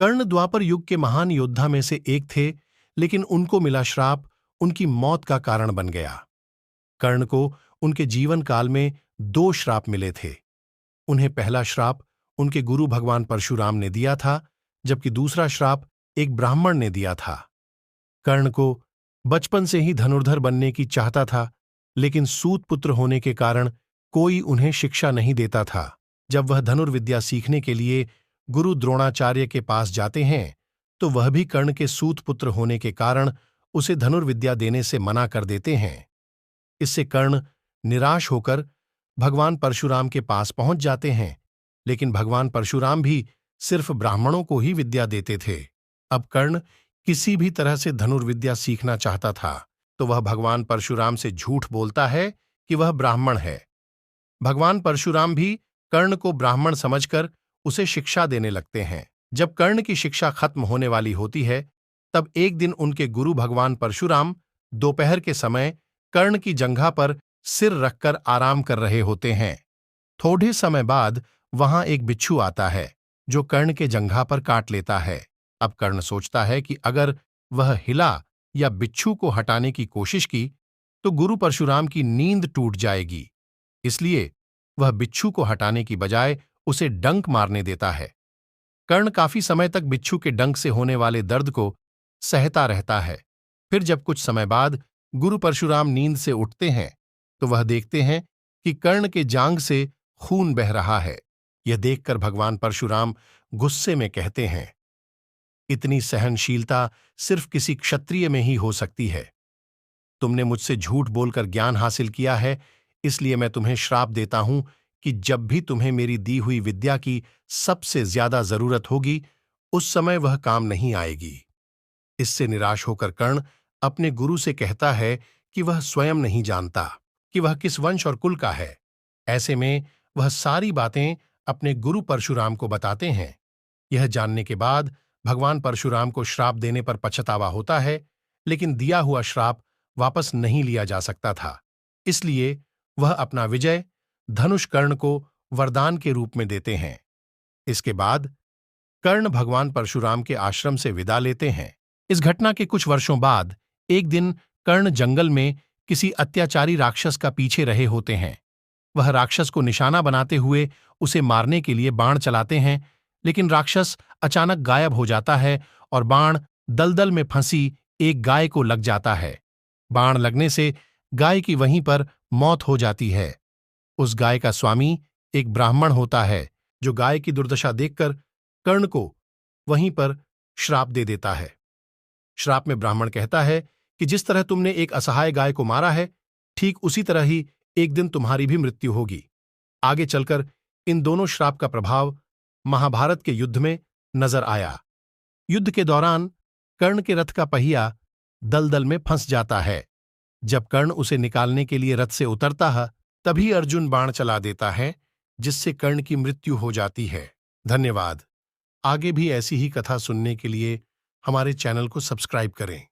कर्ण द्वापर युग के महान योद्धा में से एक थे, लेकिन उनको मिला श्राप उनकी मौत का कारण बन गया। कर्ण को उनके जीवन काल में दो श्राप मिले थे। उन्हें पहला श्राप उनके गुरु भगवान परशुराम ने दिया था, जबकि दूसरा श्राप एक ब्राह्मण ने दिया था। कर्ण को बचपन से ही धनुर्धर बनने की चाहता था, लेकिन सूत पुत्र होने के कारण कोई उन्हें शिक्षा नहीं देता था। जब वह धनुर्विद्या सीखने के लिए गुरु द्रोणाचार्य के पास जाते हैं, तो वह भी कर्ण के सूत पुत्र होने के कारण उसे धनुर्विद्या देने से मना कर देते हैं। इससे कर्ण निराश होकर भगवान परशुराम के पास पहुंच जाते हैं, लेकिन भगवान परशुराम भी सिर्फ ब्राह्मणों को ही विद्या देते थे। अब कर्ण किसी भी तरह से धनुर्विद्या सीखना चाहता था, तो वह भगवान परशुराम से झूठ बोलता है कि वह ब्राह्मण है। भगवान परशुराम भी कर्ण को ब्राह्मण समझकर उसे शिक्षा देने लगते हैं। जब कर्ण की शिक्षा खत्म होने वाली होती है, तब एक दिन उनके गुरु भगवान परशुराम दोपहर के समय कर्ण की जंघा पर सिर रखकर आराम कर रहे होते हैं। थोड़े समय बाद वहां एक बिच्छू आता है, जो कर्ण के जंघा पर काट लेता है। अब कर्ण सोचता है कि अगर वह हिला या बिच्छू को हटाने की कोशिश की, तो गुरु परशुराम की नींद टूट जाएगी। इसलिए वह बिच्छू को हटाने की बजाय उसे डंक मारने देता है। कर्ण काफी समय तक बिच्छू के डंक से होने वाले दर्द को सहता रहता है। फिर जब कुछ समय बाद गुरु परशुराम नींद से उठते हैं, तो वह देखते हैं कि कर्ण के जांघ से खून बह रहा है। यह देखकर भगवान परशुराम गुस्से में कहते हैं, इतनी सहनशीलता सिर्फ किसी क्षत्रिय में ही हो सकती है। तुमने मुझसे झूठ बोलकर ज्ञान हासिल किया है, इसलिए मैं तुम्हें श्राप देता हूं कि जब भी तुम्हें मेरी दी हुई विद्या की सबसे ज्यादा जरूरत होगी, उस समय वह काम नहीं आएगी। इससे निराश होकर कर्ण अपने गुरु से कहता है कि वह स्वयं नहीं जानता कि वह किस वंश और कुल का है। ऐसे में वह सारी बातें अपने गुरु परशुराम को बताते हैं। यह जानने के बाद भगवान परशुराम को श्राप देने पर पछतावा होता है, लेकिन दिया हुआ श्राप वापस नहीं लिया जा सकता था। इसलिए वह अपना विजय धनुष कर्ण को वरदान के रूप में देते हैं। इसके बाद कर्ण भगवान परशुराम के आश्रम से विदा लेते हैं। इस घटना के कुछ वर्षों बाद एक दिन कर्ण जंगल में किसी अत्याचारी राक्षस का पीछे रहे होते हैं। वह राक्षस को निशाना बनाते हुए उसे मारने के लिए बाण चलाते हैं, लेकिन राक्षस अचानक गायब हो जाता है और बाण दलदल में फंसी एक गाय को लग जाता है। बाण लगने से गाय की वहीं पर मौत हो जाती है। उस गाय का स्वामी एक ब्राह्मण होता है, जो गाय की दुर्दशा देखकर कर्ण को वहीं पर श्राप दे देता है। श्राप में ब्राह्मण कहता है कि जिस तरह तुमने एक असहाय गाय को मारा है, ठीक उसी तरह ही एक दिन तुम्हारी भी मृत्यु होगी। आगे चलकर इन दोनों श्राप का प्रभाव महाभारत के युद्ध में नजर आया। युद्ध के दौरान कर्ण के रथ का पहिया दलदल में फंस जाता है। जब कर्ण उसे निकालने के लिए रथ से उतरता है, तभी अर्जुन बाण चला देता है, जिससे कर्ण की मृत्यु हो जाती है। धन्यवाद। आगे भी ऐसी ही कथा सुनने के लिए हमारे चैनल को सब्सक्राइब करें।